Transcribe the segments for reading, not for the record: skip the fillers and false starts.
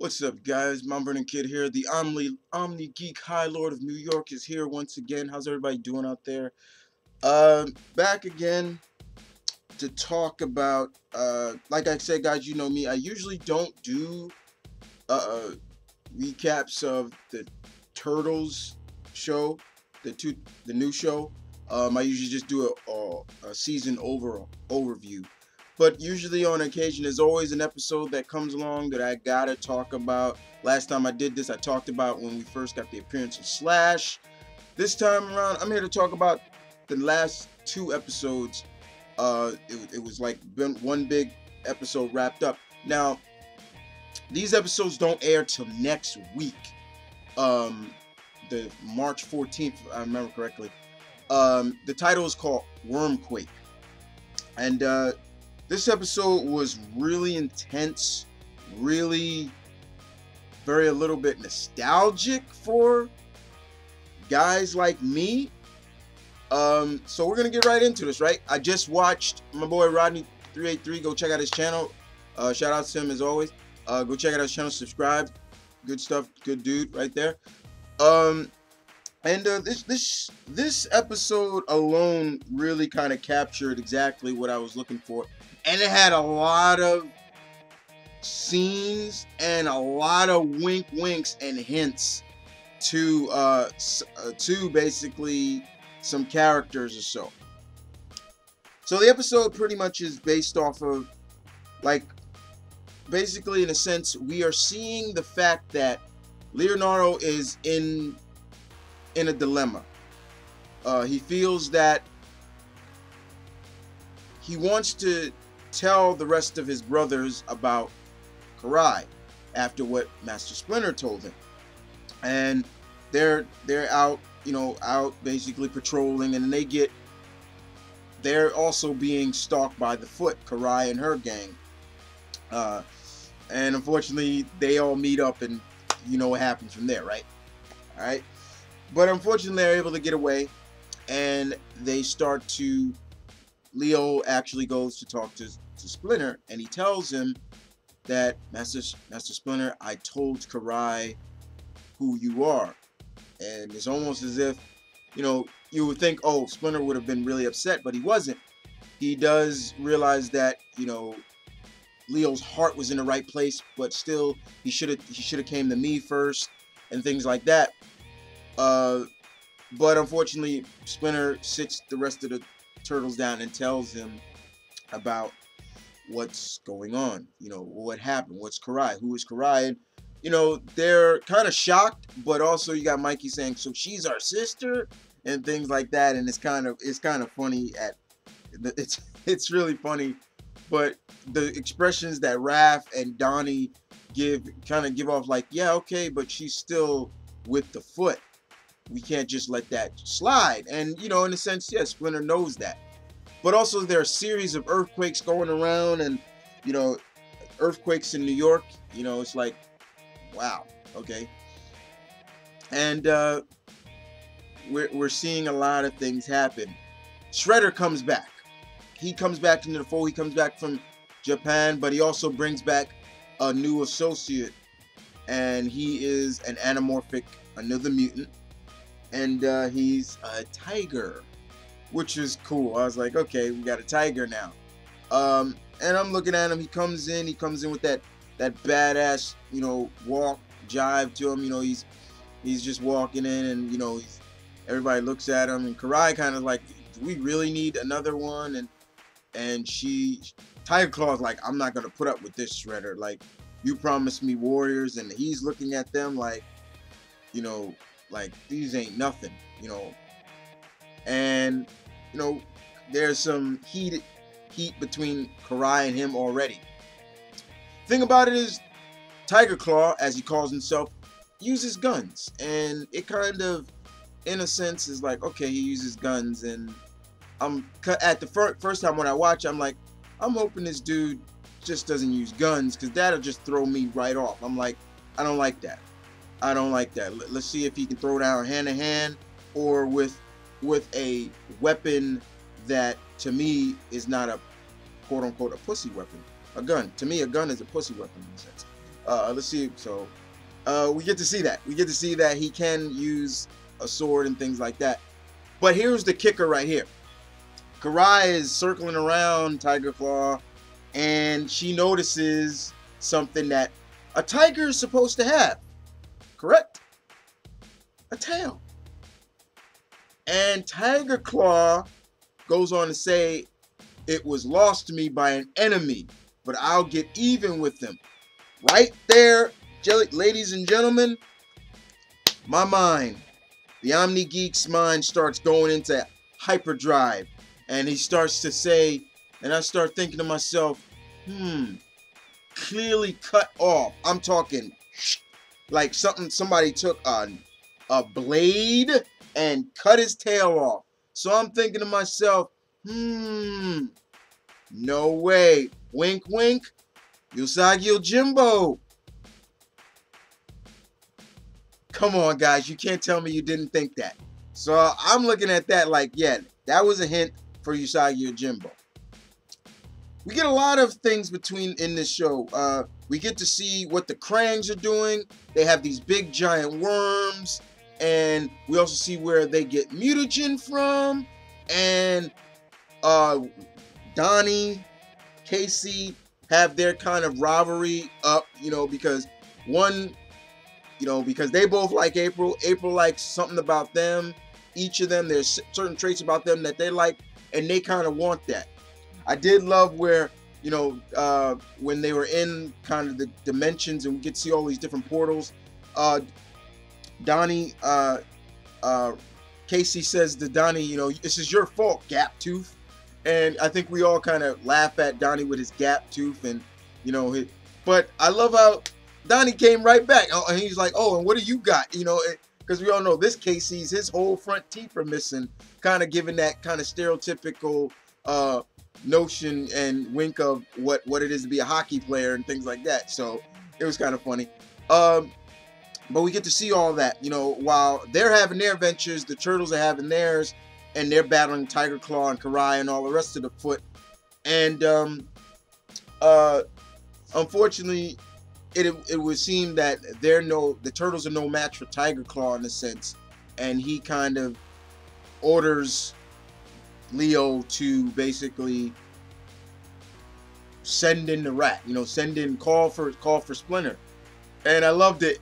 What's up, guys? Mount Vernon Kid here. The Omni Geek High Lord of New York is here once again. How's everybody doing out there? Back again to talk about, like I said, guys, you know me. I usually don't do recaps of the Turtles show, the new show. I usually just do a season overview. But usually on occasion, there's always an episode that comes along that I gotta talk about. Last time I did this, I talked about when we first got the appearance of Slash. This time around, I'm here to talk about the last two episodes. It was like one big episode wrapped up. Now, these episodes don't air till next week. The March 14th, if I remember correctly. The title is called Wormquake. And this episode was really intense, really a little bit nostalgic for guys like me. So we're gonna get right into this, right? I just watched my boy Rodney383. Go check out his channel. Shout out to him as always. Go check out his channel, subscribe. Good stuff, good dude right there. And this episode alone really kind of captured exactly what I was looking for. And it had a lot of scenes and a lot of winks and hints to basically some characters or so. So the episode pretty much is based off of, like, basically in a sense, we are seeing the fact that Leonardo is in a dilemma. He feels that he wants to tell the rest of his brothers about Karai after what Master Splinter told him, and they're out, out basically patrolling, and they're also being stalked by the Foot, Karai and her gang, and unfortunately they all meet up, and you know what happens from there, right? All right, but unfortunately they're able to get away, and Leo actually goes to talk to Splinter, and he tells him that Master Splinter, I told Karai who you are. And it's almost as if, you would think, oh, Splinter would have been really upset, but he wasn't. He does realize that, Leo's heart was in the right place, but still he should have came to me first and things like that. But unfortunately, Splinter sits the rest of the Turtles down and tells him about what's going on, what happened, what's Karai, who is Karai, and they're kind of shocked, but also you got Mikey saying, so she's our sister, and things like that, and it's kind of funny. It's really funny, but the expressions that Raph and Donnie give off, like, yeah, okay, but she's still with the Foot. We can't just let that slide. And in a sense, yes, Splinter knows that. But also there are a series of earthquakes going around, and earthquakes in New York, it's like, wow, okay. And we're seeing a lot of things happen. Shredder comes back. He comes back into the fold. He comes back from Japan, but he also brings back a new associate, and he is an anamorphic, another mutant, and he's a tiger, which is cool. I was like, okay, we got a tiger now. And I'm looking at him. He comes in with that badass, walk, jive to him. He's just walking in, and everybody looks at him, and Karai kind of like, do we really need another one? And Tiger Claw's like, I'm not gonna put up with this, Shredder. Like, you promised me warriors, and he's looking at them like, like these ain't nothing, and there's some heat between Karai and him already. Thing about it is, Tiger Claw, as he calls himself, uses guns, and it kind of, in a sense, is like, okay, he uses guns, and I'm at the first time when I watch, I'm like, I'm hoping this dude just doesn't use guns, because that'll just throw me right off. I'm like, I don't like that. I don't like that. Let's see if he can throw down hand to hand, or with a weapon that, to me, is not a quote unquote a pussy weapon. A gun. To me, a gun is a pussy weapon in a sense. Let's see. So we get to see that. We get to see that he can use a sword and things like that. But here's the kicker right here. Karai is circling around Tiger Claw, and she notices something that a tiger is supposed to have. Correct? A tail. And Tiger Claw goes on to say, it was lost to me by an enemy, but I'll get even with them. Right there, ladies and gentlemen, my mind, the Omni Geek's mind starts going into hyperdrive. And he starts to say, and I start thinking to myself, clearly cut off. I'm talking like somebody took a blade and cut his tail off. So I'm thinking to myself, no way. Wink, wink. Usagi Yojimbo. Come on, guys. You can't tell me you didn't think that. So I'm looking at that like, yeah, that was a hint for Usagi Yojimbo. We get a lot of things in this show. We get to see what the Krangs are doing. They have these big giant worms. And we also see where they get mutagen from. And Donnie, Casey have their kind of rivalry up, because because they both like April. April likes something about them. Each of them, there's certain traits about them that they like, and they kind of want that. I did love where, when they were in kind of the dimensions and we get to see all these different portals, Donnie, Casey says to Donnie, this is your fault, Gap Tooth. And I think we all kind of laugh at Donnie with his gap tooth and, but I love how Donnie came right back. And he's like, oh, and what do you got? Because we all know this Casey's, his whole front teeth are missing, kind of giving that kind of stereotypical notion and wink of what it is to be a hockey player and things like that. So it was kind of funny. But we get to see all that, while they're having their adventures, the turtles are having theirs, and they're battling Tiger Claw and Karai and all the rest of the foot. And unfortunately, it would seem that the turtles are no match for Tiger Claw in a sense, and he kind of orders Leo to basically send in the rat, call for Splinter. And I loved it.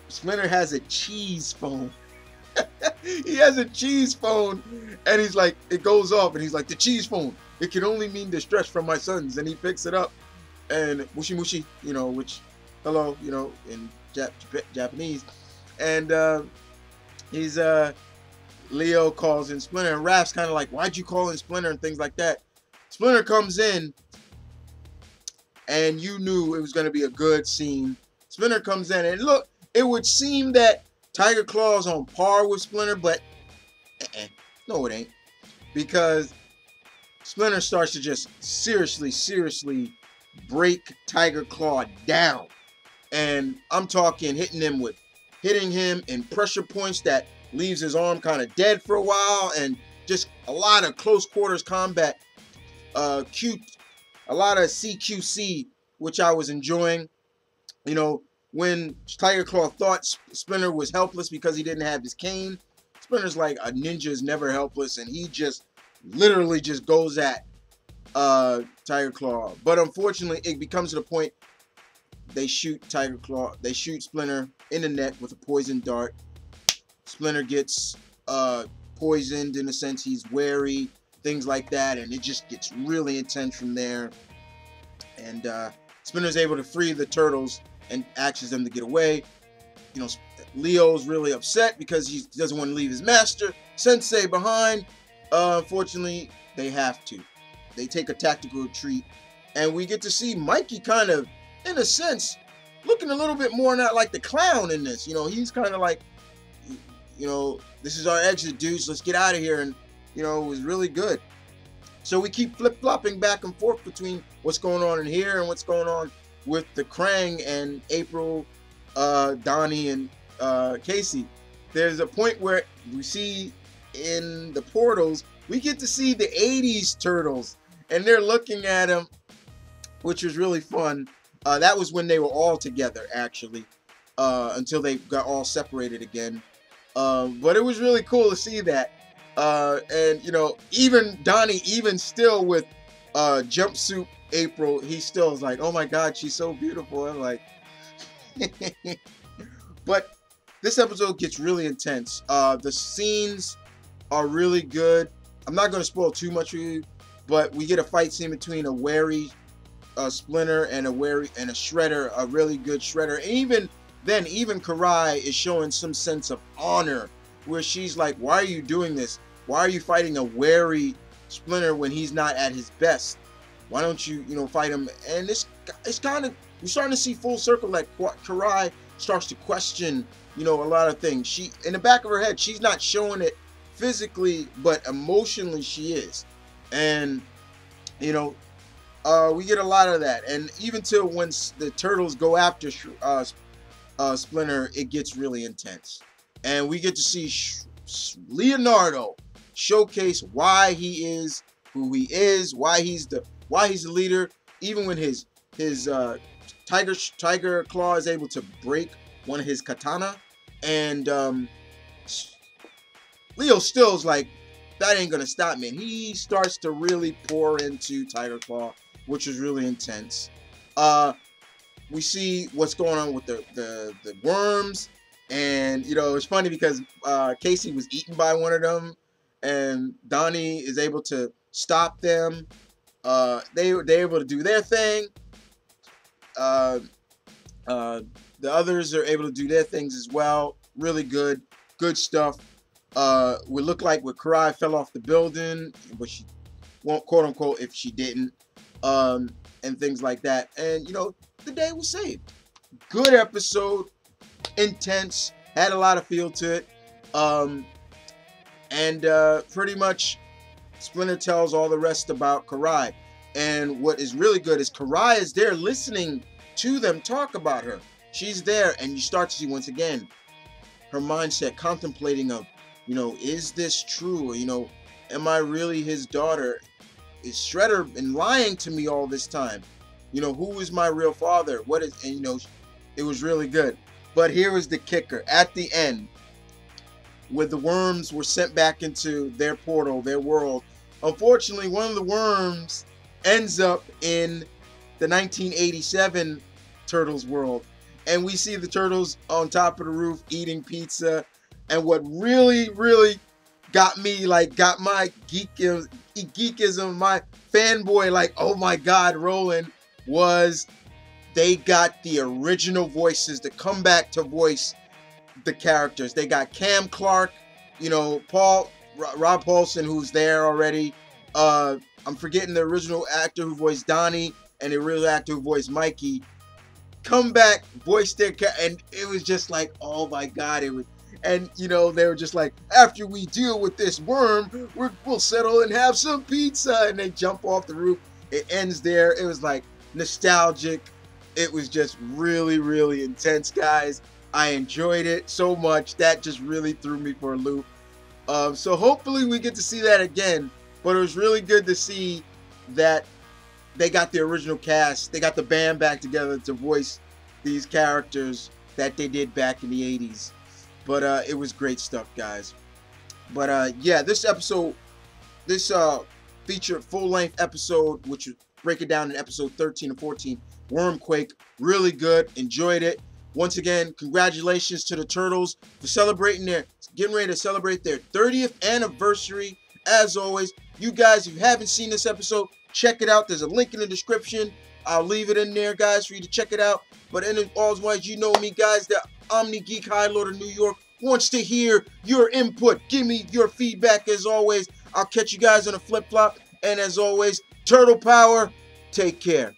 Splinter has a cheese phone. He has a cheese phone, and he's like, it goes off, and he's like, the cheese phone, it can only mean distress from my sons. And he picks it up, and mushi mushi, which hello, in Japanese, and he's Leo calls in Splinter, and Raph's kind of like, why'd you call in Splinter and things like that. Splinter comes in, and you knew it was going to be a good scene. Splinter comes in, and look, it would seem that Tiger Claw's on par with Splinter, but no, it ain't. Because Splinter starts to just seriously break Tiger Claw down. And I'm talking hitting him in pressure points that leaves his arm kind of dead for a while, and just a lot of close quarters combat. A lot of CQC, which I was enjoying. When Tiger Claw thought Splinter was helpless because he didn't have his cane, Splinter's like, a ninja is never helpless, and he just literally just goes at Tiger Claw. But unfortunately, it becomes to the point they shoot Splinter in the neck with a poison dart. Splinter gets poisoned, in a sense. He's wary, things like that, and it just gets really intense from there. And Splinter's able to free the turtles and asks them to get away. Leo's really upset because he doesn't want to leave his master Sensei behind. Unfortunately, they have to. They take a tactical retreat, and we get to see Mikey kind of, in a sense, looking a little bit more not like the clown in this. He's kind of like, this is our exit, dudes. Let's get out of here. And it was really good. So we keep flip-flopping back and forth between what's going on in here and what's going on with the Krang and April, Donnie, and Casey. There's a point where we see in the portals, we get to see the 80s turtles, and they're looking at him, which was really fun. That was when they were all together, actually, until they got all separated again. But it was really cool to see that. And you know, even Donnie, even still with jumpsuit April, he still is like, oh my God, she's so beautiful. I'm like, but this episode gets really intense. The scenes are really good. I'm not going to spoil too much for you, but we get a fight scene between a wary Splinter and a Shredder, a really good Shredder. And even then, even Karai is showing some sense of honor, where she's like, why are you doing this? Why are you fighting a wary Splinter when he's not at his best? Why don't you, you know, fight him? And it's kind of, we're starting to see full circle, like Karai starts to question, you know, a lot of things. She, in the back of her head, she's not showing it physically, but emotionally she is. And, you know, we get a lot of that. And even till when the Turtles go after Splinter, it gets really intense. And we get to see Leonardo showcase why he is who he is, why he's the leader, even when his tiger claw is able to break one of his katana. And Leo still is like, that ain't gonna stop me. And he starts to really pour into Tiger Claw, which is really intense. We see what's going on with the worms, and you know, it's funny because Casey was eaten by one of them, and Donnie is able to stop them. They're able to do their thing. The others are able to do their things as well. Really good stuff. Would look like where Karai fell off the building, but she won't, quote unquote, if she didn't, and things like that. And you know, the day was saved. Good episode, intense, had a lot of feel to it, and pretty much Splinter tells all the rest about Karai. And what is really good is Karai is there listening to them talk about her. She's there, and you start to see once again her mindset, contemplating of, you know, is this true? Or, you know, am I really his daughter? Is Shredder been lying to me all this time? You know, who is my real father? What is, and you know, it was really good. But here is the kicker at the end, where the worms were sent back into their portal, their world. Unfortunately, one of the worms ends up in the 1987 Turtles world. And we see the Turtles on top of the roof eating pizza. And what really, really got me, like, got my geekism, my fanboy, like, oh my God, rolling, was they got the original voices to come back to voice the characters. They got Cam Clark, you know, Rob Paulson, who's there already. I'm forgetting the original actor who voiced Donnie and the real actor who voiced Mikey. Come back, voice their character, and it was just like, oh my God, it was. And you know, they were just like, after we deal with this worm, we'll settle and have some pizza. And they jump off the roof. It ends there. It was like nostalgic. It was just really, really intense, guys. I enjoyed it so much. That just really threw me for a loop. So hopefully we get to see that again. But it was really good to see that they got the original cast. They got the band back together to voice these characters that they did back in the 80s. But it was great stuff, guys. But yeah, this episode, this featured full-length episode, which would break it down in episode 13 and 14, Wormquake, really good. Enjoyed it. Once again, congratulations to the Turtles for getting ready to celebrate their 30th anniversary. As always, you guys, if you haven't seen this episode, check it out. There's a link in the description. I'll leave it in there, guys, for you to check it out. But always, you know me, guys, the Omni Geek High Lord of New York wants to hear your input. Give me your feedback, as always. I'll catch you guys on a flip-flop. And as always, Turtle Power, take care.